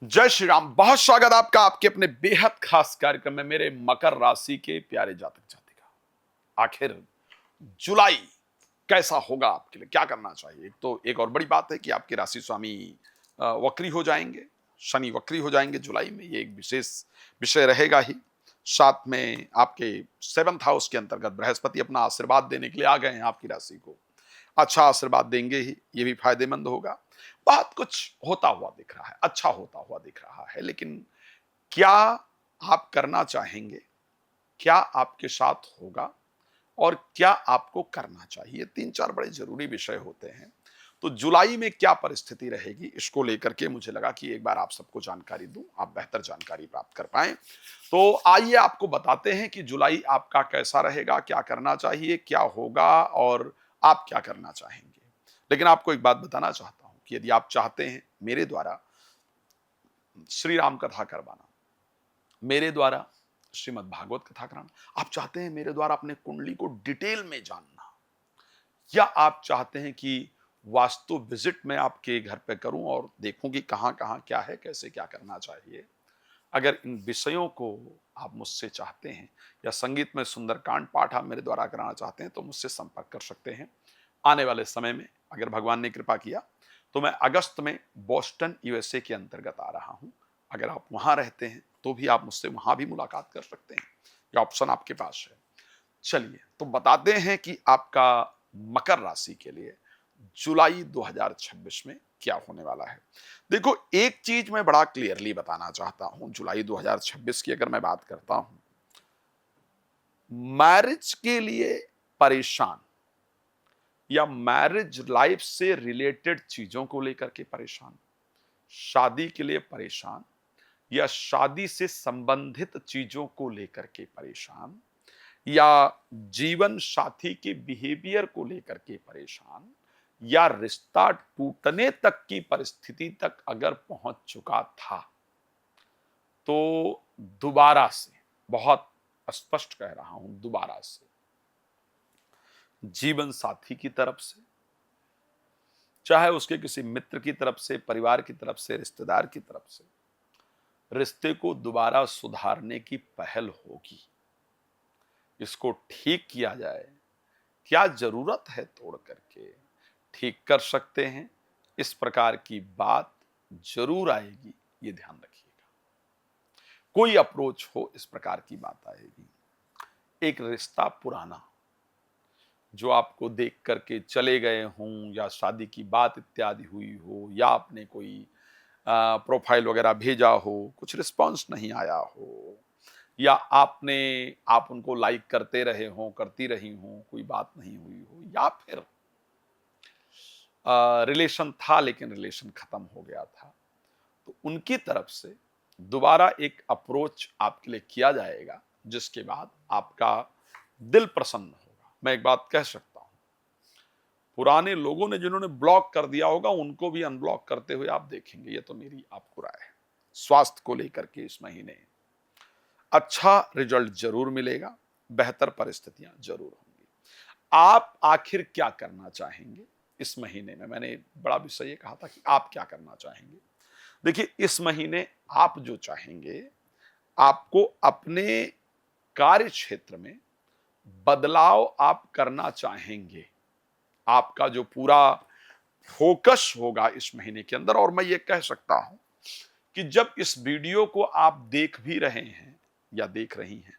जय श्री राम। बहुत स्वागत आपका आपके अपने बेहद खास कार्यक्रम में मेरे मकर राशि के प्यारे जातक जातिका। आखिर जुलाई कैसा होगा आपके लिए, क्या करना चाहिए? तो एक और बड़ी बात है कि आपके राशि स्वामी वक्री हो जाएंगे, शनि वक्री हो जाएंगे जुलाई में। ये एक विशेष विषय रहेगा ही। साथ में आपके 7th हाउस के अंतर्गत बृहस्पति अपना आशीर्वाद देने के लिए आ गए हैं आपकी राशि को। अच्छा आशीर्वाद देंगे ही, ये भी फायदेमंद होगा। बात कुछ होता हुआ दिख रहा है, अच्छा होता हुआ दिख रहा है, लेकिन क्या आप करना चाहेंगे? क्या आपके साथ होगा और क्या आपको करना चाहिए? 3-4 बड़े जरूरी विषय होते हैं। तो जुलाई में क्या परिस्थिति रहेगी, इसको लेकर के मुझे लगा कि एक बार आप सबको जानकारी दूं, आप बेहतर जानकारी प्राप्त कर पाएं। तो आइए आपको बताते हैं कि जुलाई आपका कैसा रहेगा, क्या करना चाहिए, क्या होगा और आप क्या करना चाहेंगे। लेकिन आपको एक बात बताना चाहता हूं कि यदि आप चाहते हैं मेरे द्वारा श्री राम कथा करवाना, मेरे द्वारा श्रीमद् भागवत कथा कराना, आप चाहते हैं मेरे द्वारा अपने कुंडली को डिटेल में जानना, या आप चाहते हैं कि वास्तु विजिट में आपके घर पे करूं और देखूं कि कहां कहां क्या है, कैसे क्या करना चाहिए, अगर इन विषयों को आप मुझसे चाहते हैं, या संगीत में सुंदरकांड पाठ आप मेरे द्वारा कराना चाहते हैं, तो मुझसे संपर्क कर सकते हैं। आने वाले समय में अगर भगवान ने कृपा किया तो मैं अगस्त में बोस्टन यूएसए के अंतर्गत आ रहा हूं। अगर आप वहां रहते हैं तो भी आप मुझसे वहां भी मुलाकात कर सकते हैं, ये ऑप्शन आपके पास है। चलिए तो बताते हैं कि आपका मकर राशि के लिए जुलाई 2026 में क्या होने वाला है। देखो, एक चीज मैं बड़ा क्लियरली बताना चाहता हूं। जुलाई 2026 की अगर मैं बात करता हूं, मैरिज के लिए परेशान या मैरिज लाइफ से रिलेटेड चीजों को लेकर के परेशान, शादी के लिए परेशान या शादी से संबंधित चीजों को लेकर के परेशान, या जीवन साथी के बिहेवियर को लेकर के परेशान, या रिश्ता टूटने तक की परिस्थिति तक अगर पहुंच चुका था, तो दोबारा से, बहुत स्पष्ट कह रहा हूं, दोबारा से जीवन साथी की तरफ से, चाहे उसके किसी मित्र की तरफ से, परिवार की तरफ से, रिश्तेदार की तरफ से, रिश्ते को दोबारा सुधारने की पहल होगी। इसको ठीक किया जाए, क्या जरूरत है तोड़ करके ठीक कर सकते हैं, इस प्रकार की बात जरूर आएगी, ये ध्यान रखिएगा। कोई अप्रोच हो, इस प्रकार की बात आएगी। एक रिश्ता पुराना जो आपको देख करके चले गए हों, या शादी की बात इत्यादि हुई हो, या आपने कोई प्रोफाइल वगैरह भेजा हो, कुछ रिस्पांस नहीं आया हो, या आप उनको लाइक करते रहे हों, करती रही हों, कोई बात नहीं हुई हो, या फिर रिलेशन था लेकिन रिलेशन खत्म हो गया था, तो उनकी तरफ से दोबारा एक अप्रोच आपके लिए किया जाएगा, जिसके बाद आपका दिल प्रसन्न होगा। मैं एक बात कह सकता हूं, पुराने लोगों ने जिन्होंने ब्लॉक कर दिया होगा, उनको भी अनब्लॉक करते हुए आप देखेंगे। ये तो मेरी आपको राय है। स्वास्थ्य को लेकर के इस महीने अच्छा रिजल्ट जरूर मिलेगा, बेहतर परिस्थितियां जरूर होंगी। आप आखिर क्या करना चाहेंगे इस महीने में? मैंने बड़ा विषय ये कहा था कि आप क्या करना चाहेंगे। देखिए, इस महीने आप जो चाहेंगे, आपको अपने कार्य क्षेत्र में बदलाव आप करना चाहेंगे। आपका जो पूरा फोकस होगा इस महीने के अंदर, और मैं ये कह सकता हूं कि जब इस वीडियो को आप देख भी रहे हैं या देख रही हैं,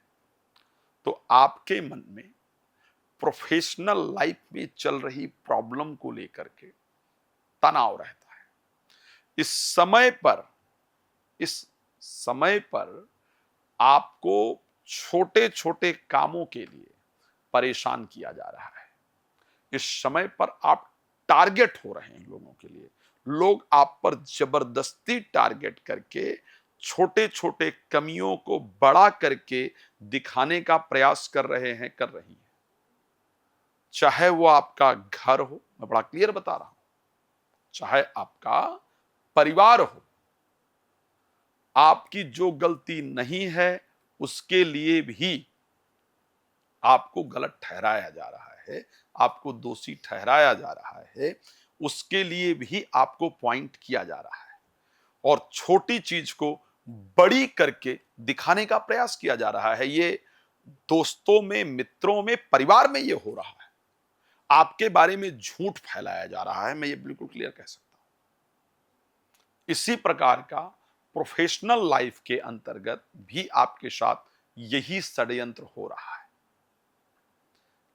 तो आपके मन में प्रोफेशनल लाइफ में चल रही प्रॉब्लम को लेकर के तनाव रहता है। इस समय पर इस समय पर आपको छोटे छोटे कामों के लिए परेशान किया जा रहा है। इस समय पर आप टारगेट हो रहे हैं लोगों के लिए। लोग आप पर जबरदस्ती टारगेट करके छोटे छोटे कमियों को बड़ा करके दिखाने का प्रयास कर रहे हैं, कर रही हैं। चाहे वो आपका घर हो, मैं बड़ा क्लियर बता रहा हूं, चाहे आपका परिवार हो, आपकी जो गलती नहीं है उसके लिए भी आपको गलत ठहराया जा रहा है, आपको दोषी ठहराया जा रहा है, उसके लिए भी आपको पॉइंट किया जा रहा है। और छोटी चीज को बड़ी करके दिखाने का प्रयास किया जा रहा है। ये दोस्तों में, मित्रों में, परिवार में ये हो रहा है। आपके बारे में झूठ फैलाया जा रहा है, मैं ये बिल्कुल क्लियर कह सकता हूं। इसी प्रकार का प्रोफेशनल लाइफ के अंतर्गत भी आपके साथ यही षड्यंत्र हो रहा है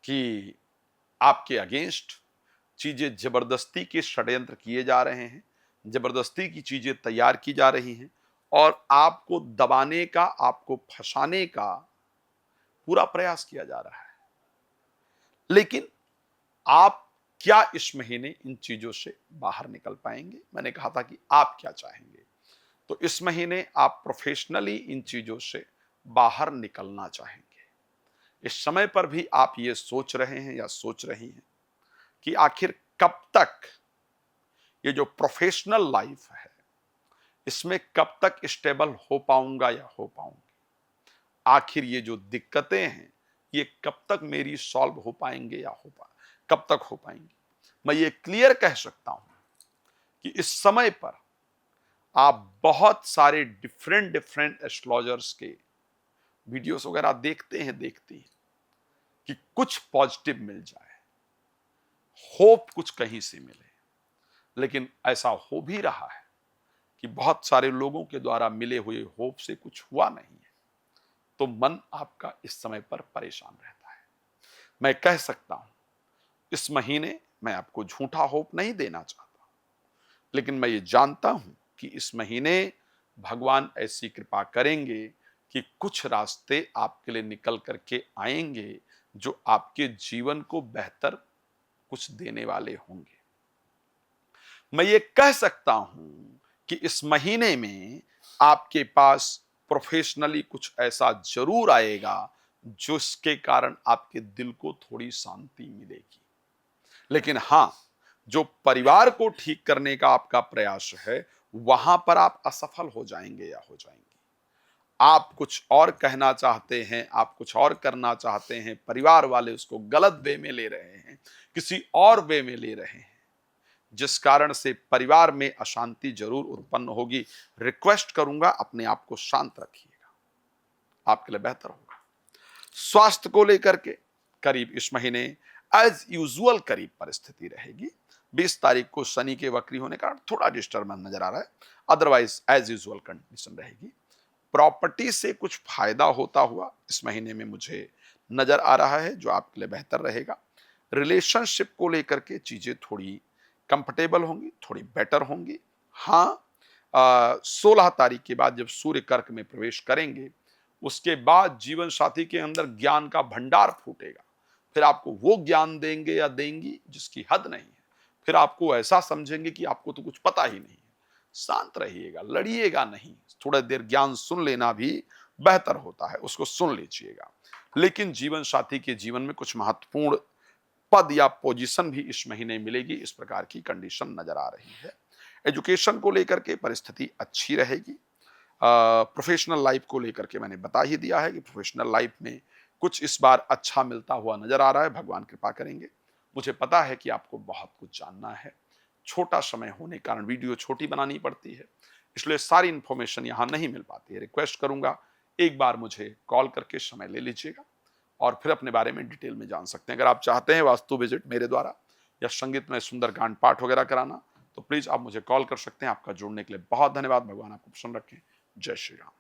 कि आपके अगेंस्ट चीजें जबरदस्ती के षड्यंत्र किए जा रहे हैं, जबरदस्ती की चीजें तैयार की जा रही हैं और आपको दबाने का, आपको फंसाने का पूरा प्रयास किया जा रहा है। लेकिन आप क्या इस महीने इन चीजों से बाहर निकल पाएंगे? मैंने कहा था कि आप क्या चाहेंगे। तो इस महीने आप प्रोफेशनली इन चीजों से बाहर निकलना चाहेंगे। इस समय पर भी आप ये सोच रहे हैं या सोच रही हैं कि आखिर कब तक ये जो प्रोफेशनल लाइफ है, इसमें कब तक स्टेबल हो पाऊंगा या हो पाऊंगी? आखिर ये जो दिक्कतें हैं, ये कब तक मेरी सॉल्व हो पाएंगे या कब तक हो पाएंगी? मैं ये क्लियर कह सकता हूं कि इस समय पर आप बहुत सारे डिफरेंट डिफरेंट एस्ट्रोलॉजर्स के वीडियोस वगैरह देखते हैं, देखती हैं कि कुछ पॉजिटिव मिल जाए, होप कुछ कहीं से मिले। लेकिन ऐसा हो भी रहा है कि बहुत सारे लोगों के द्वारा मिले हुए होप से कुछ हुआ नहीं है, तो मन आपका इस समय पर परेशान रहता है। मैं कह सकता हूं, इस महीने मैं आपको झूठा होप नहीं देना चाहता, लेकिन मैं ये जानता हूं कि इस महीने भगवान ऐसी कृपा करेंगे कि कुछ रास्ते आपके लिए निकल करके आएंगे जो आपके जीवन को बेहतर कुछ देने वाले होंगे। मैं ये कह सकता हूं कि इस महीने में आपके पास प्रोफेशनली कुछ ऐसा जरूर आएगा जिसके कारण आपके दिल को थोड़ी शांति मिलेगी। लेकिन हां, जो परिवार को ठीक करने का आपका प्रयास है, वहां पर आप असफल हो जाएंगे या हो जाएंगे। आप कुछ और कहना चाहते हैं, आप कुछ और करना चाहते हैं, परिवार वाले उसको गलत वे में ले रहे हैं, किसी और वे में ले रहे हैं, जिस कारण से परिवार में अशांति जरूर उत्पन्न होगी। रिक्वेस्ट करूंगा, अपने आप को शांत रखिएगा, आपके लिए बेहतर होगा। स्वास्थ्य को लेकर के करीब इस महीने एज यूजुअल करीब परिस्थिति रहेगी। 20 तारीख को शनि के वक्री होने का थोड़ा डिस्टर्बेंस नजर आ रहा है, अदरवाइज एज यूजुअल कंडीशन रहेगी। प्रॉपर्टी से कुछ फायदा होता हुआ इस महीने में मुझे नजर आ रहा है, जो आपके लिए बेहतर रहेगा। रिलेशनशिप को लेकर के चीजें थोड़ी कंफर्टेबल होंगी, थोड़ी बेटर होंगी। हाँ, 16 तारीख के बाद जब सूर्य कर्क में प्रवेश करेंगे, उसके बाद जीवन साथी के अंदर ज्ञान का भंडार फूटेगा। फिर आपको वो ज्ञान देंगे या देंगी जिसकी हद नहीं है। फिर आपको ऐसा समझेंगे कि आपको तो कुछ पता ही नहीं है। शांत रहिएगा, लड़िएगा नहीं। थोड़ा देर ज्ञान सुन लेना भी बेहतर होता है, उसको सुन लीजिएगा। लेकिन जीवन साथी के जीवन में कुछ महत्वपूर्ण पद या पोजीशन भी इस महीने मिलेगी, इस प्रकार की कंडीशन नजर आ रही है। एजुकेशन को लेकर के परिस्थिति अच्छी रहेगी। प्रोफेशनल लाइफ को लेकर के मैंने बता ही दिया है कि प्रोफेशनल लाइफ में कुछ इस बार अच्छा मिलता हुआ नजर आ रहा है, भगवान कृपा करेंगे। मुझे पता है कि आपको बहुत कुछ जानना है, छोटा समय होने के कारण वीडियो छोटी बनानी पड़ती है, इसलिए सारी इंफॉर्मेशन यहाँ नहीं मिल पाती है। रिक्वेस्ट करूंगा, एक बार मुझे कॉल करके समय ले लीजिएगा और फिर अपने बारे में डिटेल में जान सकते हैं। अगर आप चाहते हैं वास्तु विजिट मेरे द्वारा या संगीत में सुंदर गान पाठ वगैरह कराना, तो प्लीज आप मुझे कॉल कर सकते हैं। आपका जुड़ने के लिए बहुत धन्यवाद। भगवान आपको प्रसन्न रखें। जय श्री राम।